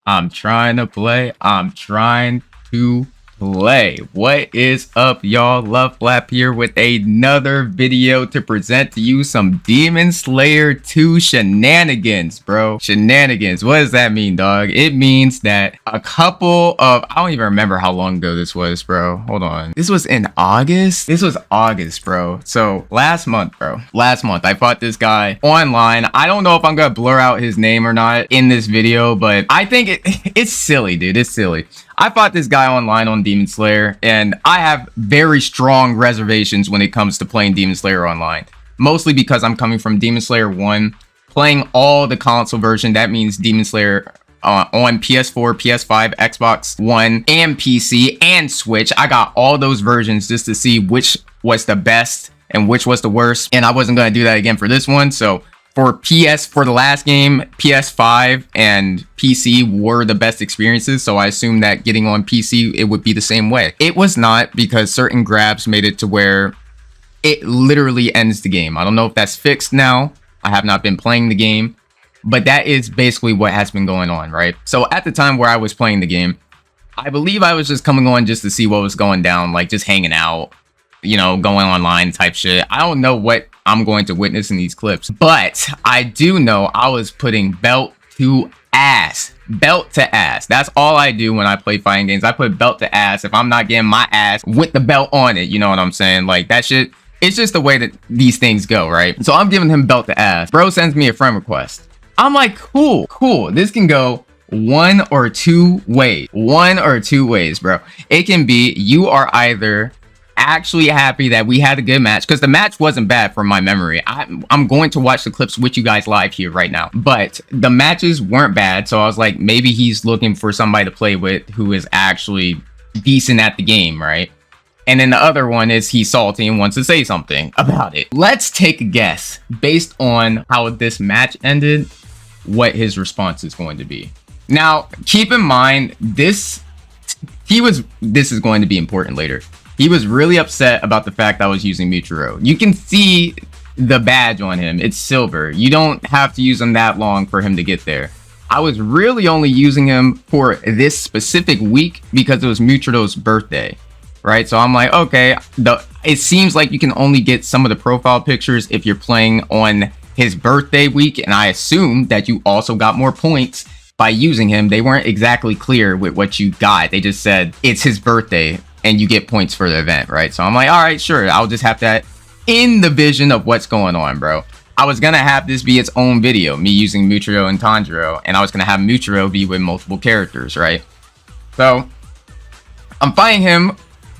I'm trying to play. I'm trying to play. What is up, y'all? Love Flap here with another video to present to you some Demon Slayer 2 shenanigans, bro. Shenanigans. What does that mean, dog? It means that a couple of... I don't even remember how long ago this was, bro. Hold on. This was in August? This was August, bro. So last month, bro. Last month, I fought this guy online. I don't know if I'm gonna blur out his name or not in this video, but I think it's silly, dude. It's silly. I fought this guy online on Demon Slayer, and I have very strong reservations when it comes to playing Demon Slayer online. Mostly because I'm coming from Demon Slayer 1, playing all the console version. That means Demon Slayer on PS4, PS5, Xbox One, and PC, and Switch. I got all those versions just to see which was the best and which was the worst. And I wasn't going to do that again for this one, so... For the last game, PS5 and PC were the best experiences, so I assumed that getting on PC, it would be the same way. It was not, because certain grabs made it to where it literally ends the game. I don't know if that's fixed now. I have not been playing the game, but that is basically what has been going on, right? So at the time where I was playing the game, I believe I was just coming on just to see what was going down, like just hanging out, you know, going online type shit. I don't know what I'm going to witness in these clips, but I do know I was putting belt to ass. Belt to ass. That's all I do when I play fighting games. I put belt to ass if I'm not getting my ass with the belt on it. You know what I'm saying? Like, that shit, it's just the way that these things go, right? So I'm giving him belt to ass. Bro sends me a friend request. I'm like, cool. This can go one or two ways. One or two ways, bro. It can be you are either actually happy that we had a good match, because the match wasn't bad from my memory. I'm going to watch the clips with you guys live here right now, but the matches weren't bad, so I was like, maybe he's looking for somebody to play with who is actually decent at the game, right? And then the other one is he's salty and wants to say something about it. Let's take a guess based on how this match ended, what his response is going to be. Now, keep in mind, this is going to be important later. He was really upset about the fact I was using Muchiro. You can see the badge on him. It's silver. You don't have to use him that long for him to get there. I was really only using him for this specific week because it was Muchiro's birthday, right? So I'm like, okay, it seems like you can only get some of the profile pictures if you're playing on his birthday week, and I assume that you also got more points by using him. They weren't exactly clear with what you got. They just said it's his birthday and you get points for the event, right? So I'm like, all right, sure. I'll just have that in the vision of what's going on, bro. I was gonna have this be its own video, me using Muchiro and Tanjiro, and I was gonna have Muchiro be with multiple characters, right? So I'm fighting him,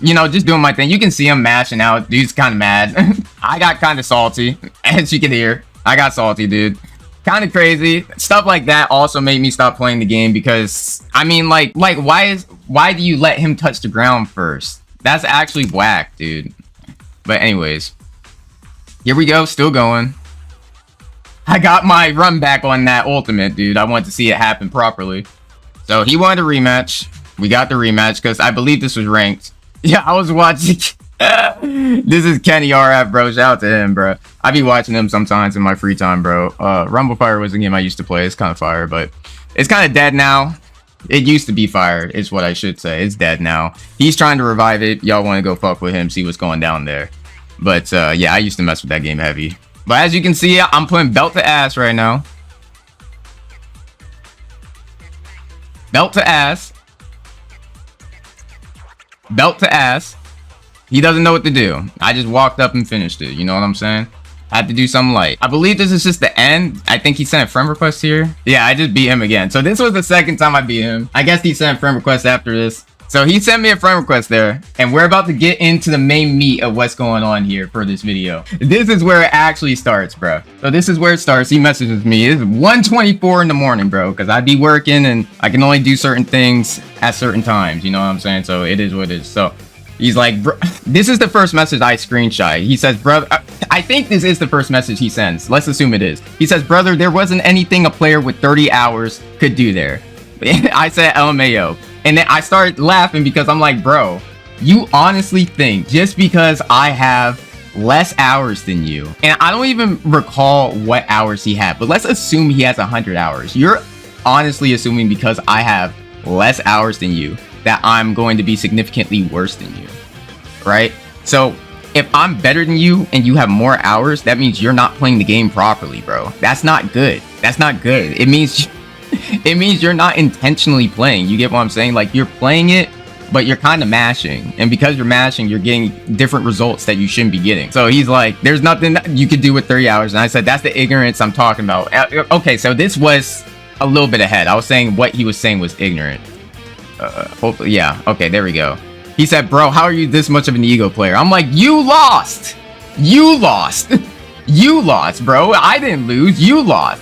you know, just doing my thing. You can see him mashing out. Dude's kind of mad. I got kind of salty, as you can hear. I got salty, dude. Kind of crazy. Stuff like that also made me stop playing the game, because I mean, like why do you let him touch the ground first? That's actually whack, dude. But anyways, here we go, still going. I got my run back on that ultimate, dude. I wanted to see it happen properly. So he wanted a rematch. We got the rematch because I believe this was ranked. Yeah, I was watching. This is Kenny RF, bro. Shout out to him, bro. I be watching him sometimes in my free time, bro. Rumble Fire was a game I used to play. It's kind of fire, but it's kind of dead now. It used to be fire, is what I should say. It's dead now. He's trying to revive it. Y'all want to go fuck with him, see what's going down there. But yeah, I used to mess with that game heavy. But as you can see, I'm putting belt to ass right now. Belt to ass. Belt to ass. He doesn't know what to do. I just walked up and finished it. You know what I'm saying? I had to do something light. I believe this is just the end. I think he sent a friend request here. Yeah, I just beat him again. So this was the second time I beat him. I guess he sent a friend request after this. So he sent me a friend request there. And we're about to get into the main meat of what's going on here for this video. This is where it actually starts, bro. So this is where it starts. He messages me. It's 1:24 in the morning, bro. Because I be working and I can only do certain things at certain times. You know what I'm saying? So it is what it is. So he's like, bro, this is the first message I screenshot. He says, brother, I think this is the first message he sends. Let's assume it is. He says, brother, there wasn't anything a player with 30 hours could do there. I said, LMAO. And then I started laughing because I'm like, bro, you honestly think just because I have less hours than you, and I don't even recall what hours he had, but let's assume he has 100 hours. You're honestly assuming because I have less hours than you that I'm going to be significantly worse than you, right? So if I'm better than you and you have more hours, that means you're not playing the game properly, bro. That's not good. That's not good. It means you're not intentionally playing. You get what I'm saying? Like, you're playing it, but you're kind of mashing. And because you're mashing, you're getting different results that you shouldn't be getting. So he's like, there's nothing that you could do with 30 hours. And I said, that's the ignorance I'm talking about. Okay, so this was a little bit ahead. I was saying what he was saying was ignorant. Hopefully, yeah. Okay, there we go. He said, bro, how are you this much of an ego player? I'm like, you lost. You lost. You lost, bro. I didn't lose. You lost.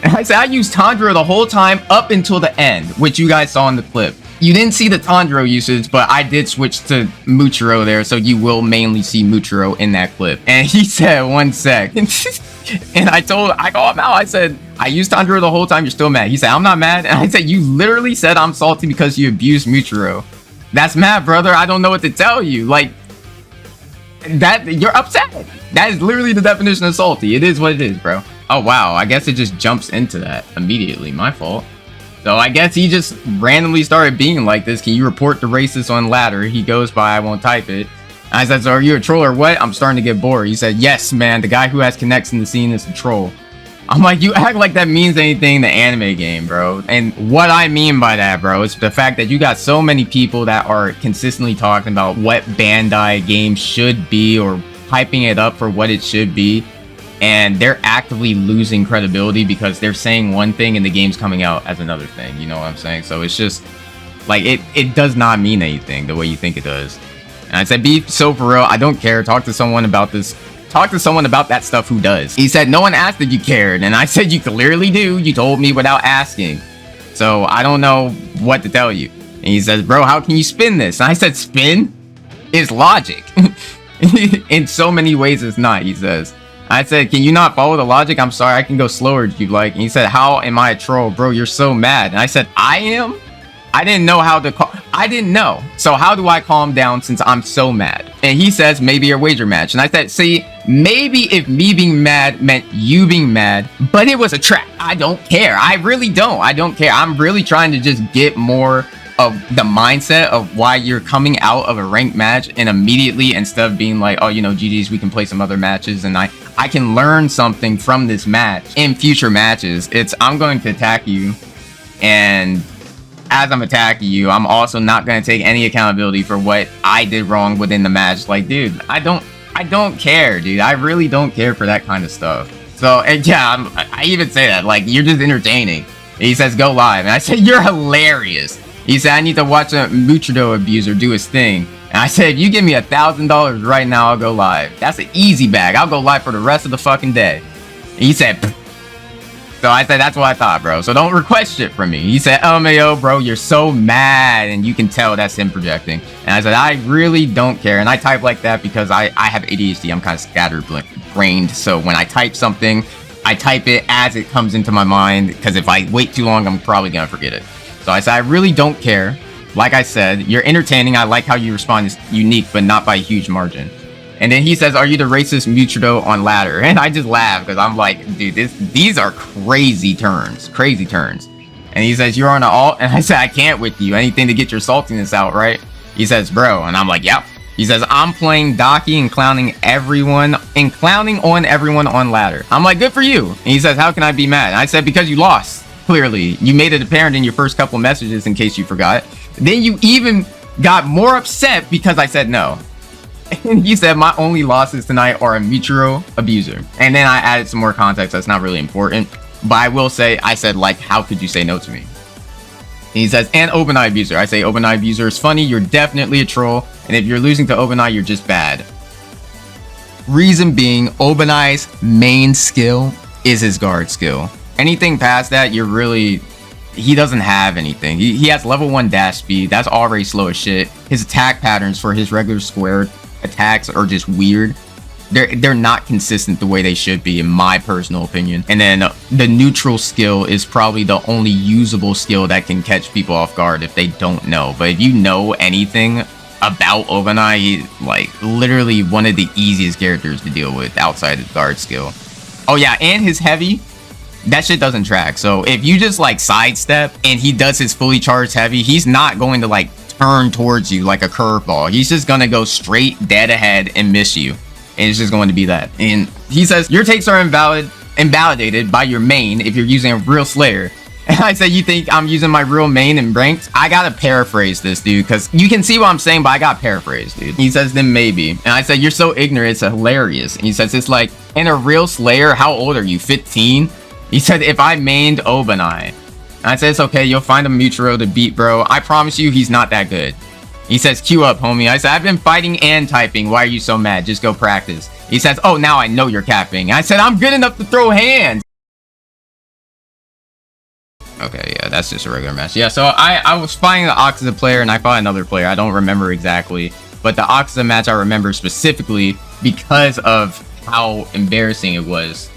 And I said, I used Tanjiro the whole time up until the end, which you guys saw in the clip. You didn't see the Tanjiro usage, but I did switch to Muchiro there, so you will mainly see Muchiro in that clip. And he said, 1 sec. And I called him out. I said, I used Tanjiro the whole time. You're still mad. He said, I'm not mad. And I said, you literally said I'm salty because you abused Muchiro. That's mad, brother. I don't know what to tell you. Like, that you're upset. That is literally the definition of salty. It is what it is, bro. Oh, wow. I guess it just jumps into that immediately. My fault. So I guess he just randomly started being like this. Can you report the racist on ladder? He goes by, I won't type it. I said, so are you a troll or what? I'm starting to get bored. He said, yes, man. The guy who has connects in the scene is a troll. I'm like, you act like that means anything in the anime game, bro. And what I mean by that, bro, is the fact that you got so many people that are consistently talking about what Bandai games should be or hyping it up for what it should be. And they're actively losing credibility because they're saying one thing and the game's coming out as another thing. You know what I'm saying? So it's just like, it does not mean anything the way you think it does. And I said, be so for real. I don't care. Talk to someone about this. Talk to someone about that stuff who does. He said, no one asked if you cared. And I said, you clearly do. You told me without asking. So I don't know what to tell you. And he says, bro, how can you spin this? And I said, spin is logic. In so many ways, it's not, he says. I said, can you not follow the logic? I'm sorry, I can go slower if you like. And he said, how am I a troll? Bro, you're so mad. And I said, I am? I didn't know how to call. I didn't know. So how do I calm down since I'm so mad? And he says, maybe a wager match. And I said, see, maybe if me being mad meant you being mad, but it was a trap. I don't care. I really don't. I don't care. I'm really trying to just get more of the mindset of why you're coming out of a ranked match and immediately, instead of being like, oh, you know, GG's, we can play some other matches and I can learn something from this match in future matches. It's, I'm going to attack you, and as I'm attacking you, I'm also not going to take any accountability for what I did wrong within the match. Like, dude, I don't care, dude. I really don't care for that kind of stuff. So, and yeah, I even say that, like, you're just entertaining. He says, go live. And I said, you're hilarious. He said, I need to watch a Muchiro abuser do his thing. And I said, if you give me $1,000 right now, I'll go live. That's an easy bag. I'll go live for the rest of the fucking day. And he said, pfft. So I said, that's what I thought, bro. So don't request shit from me. He said, LMAO, bro, you're so mad. And you can tell that's him projecting. And I said, I really don't care. And I type like that because I have ADHD. I'm kind of scatterbrained. So when I type something, I type it as it comes into my mind. Because if I wait too long, I'm probably going to forget it. So I said, I really don't care. Like I said, you're entertaining. I like how you respond is unique, but not by a huge margin. And then he says, are you the racist Muchiro on ladder? And I just laugh because I'm like, dude, these are crazy turns. Crazy turns. And he says, you're on an alt? And I said, I can't with you. Anything to get your saltiness out, right? He says, bro. And I'm like, yep. He says, I'm playing Daki and clowning on everyone on ladder. I'm like, good for you. And he says, how can I be mad? And I said, because you lost. Clearly. You made it apparent in your first couple messages in case you forgot. Then you even got more upset because I said no. And he said, my only losses tonight are a Muchiro abuser. And then I added some more context that's not really important. But I will say, I said, like, how could you say no to me? And he says, and OpenEye abuser. I say, OpenEye abuser is funny. You're definitely a troll. And if you're losing to OpenEye, you're just bad. Reason being, OpenEye's main skill is his guard skill. Anything past that, you're really... He doesn't have anything. He has level 1 dash speed. That's already slow as shit. His attack patterns for his regular square attacks are just weird. They're not consistent the way they should be, in my personal opinion. And then the neutral skill is probably the only usable skill that can catch people off guard if they don't know. But if you know anything about OpenEye, he's like literally one of the easiest characters to deal with outside of guard skill. Oh yeah, and his heavy that shit doesn't track. So if you just like sidestep and he does his fully charged heavy, he's not going to like turn towards you like a curveball. He's just gonna go straight dead ahead and miss you. And it's just going to be that. And he says, your takes are invalidated by your main if you're using a real Slayer. And I said, you think I'm using my real main in ranked? I gotta paraphrase this, dude, because you can see what I'm saying, but I got paraphrased, dude. He says, then maybe. And I said, you're so ignorant, it's hilarious. And he says, it's like, in a real Slayer, how old are you, 15? He said, if I mained Obanai. And I said, it's okay, you'll find a Muchiro to beat, bro. I promise you, he's not that good. He says, queue up, homie. I said, I've been fighting and typing. Why are you so mad? Just go practice. He says, oh, now I know you're capping. I said, I'm good enough to throw hands. Okay, yeah, that's just a regular match. Yeah, so I was fighting the Oxida player and I fought another player. I don't remember exactly. But the Oxida match I remember specifically because of how embarrassing it was,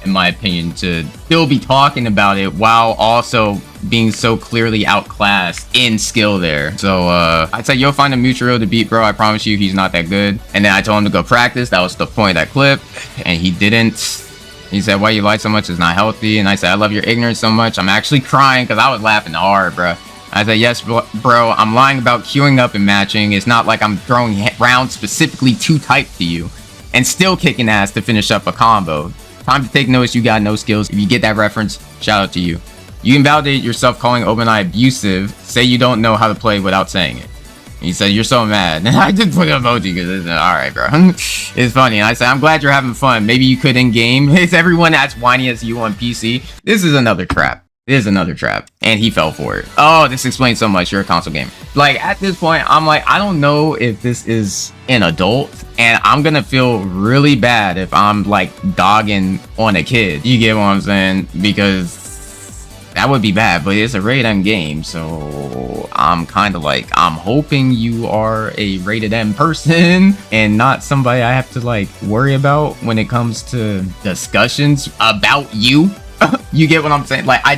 in my opinion, to still be talking about it while also being so clearly outclassed in skill there. So I said, you'll find a Muchiro to beat, bro. I promise you he's not that good. And then I told him to go practice. That was the point of that clip. And he didn't. He said, why you lie so much is not healthy. And I said, I love your ignorance so much. I'm actually crying because I was laughing hard, bro. I said, yes, bro, I'm lying about queuing up and matching. It's not like I'm throwing rounds specifically to type to you and still kicking ass to finish up a combo. Time to take notice, you got no skills. If you get that reference, shout out to you. You invalidate yourself calling Obanai abusive. Say you don't know how to play without saying it. He said, you're so mad. And I just put an emoji because it's alright, bro. It's funny. And I said, I'm glad you're having fun. Maybe you could in game. It's everyone that's whiny as you on PC. This is another trap. This is another trap. And he fell for it. Oh, this explains so much. You're a console gamer. Like, at this point, I'm like, I don't know if this is an adult. And I'm gonna feel really bad if I'm like dogging on a kid. You get what I'm saying? Because that would be bad, but it's a rated M game, so I'm kind of like, I'm hoping you are a rated M person and not somebody I have to like worry about when it comes to discussions about you. You get what I'm saying? Like, I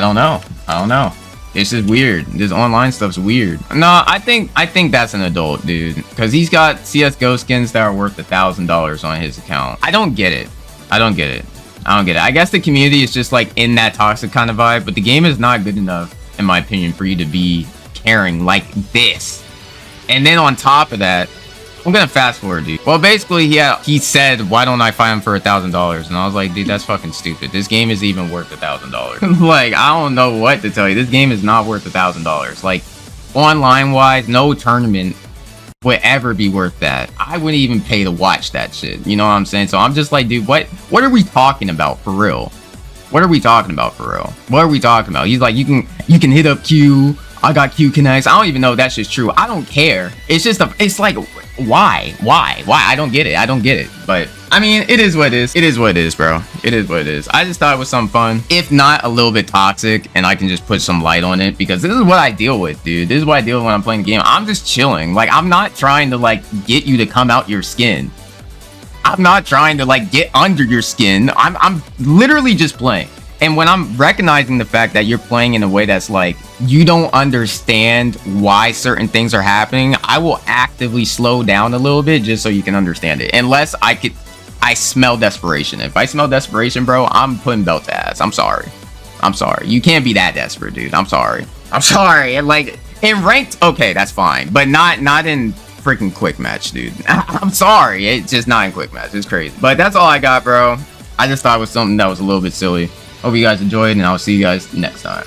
don't know. It's just weird. This online stuff's weird. No, I think that's an adult, dude, because he's got CS:GO skins that are worth $1,000 on his account. I don't get it. I guess the community is just like in that toxic kind of vibe, but the game is not good enough, in my opinion, for you to be caring like this. And then on top of that, I'm gonna fast forward, dude. Well, basically, he said, why don't I fight him for $1,000? And I was like, dude, that's fucking stupid. This game is even worth $1,000. Like, I don't know what to tell you. This game is not worth $1,000. Like, online wise, no tournament would ever be worth that. I wouldn't even pay to watch that shit. You know what I'm saying? So I'm just like, dude, what are we talking about for real? What are we talking about for real? What are we talking about? He's like, you can hit up Q. I got Q connects. I don't even know if that's just true. I don't care. It's just it's like, why? I don't get it. But I mean, it is what it is. It is what it is, bro. It is what it is. I just thought it was some fun, if not a little bit toxic, and I can just put some light on it because this is what I deal with, dude. This is what I deal with when I'm playing the game. I'm just chilling. Like, I'm not trying to like get you to come out your skin. I'm not trying to like get under your skin. I'm literally just playing. And when I'm recognizing the fact that you're playing in a way that's like, you don't understand why certain things are happening, I will actively slow down a little bit just so you can understand it. Unless I smell desperation. If I smell desperation, bro, I'm putting belt to ass. I'm sorry. You can't be that desperate, dude. I'm sorry. And like, in ranked, okay, that's fine. But not in freaking quick match, dude. I'm sorry. It's just not in quick match. It's crazy. But that's all I got, bro. I just thought it was something that was a little bit silly. Hope you guys enjoyed, and I'll see you guys next time.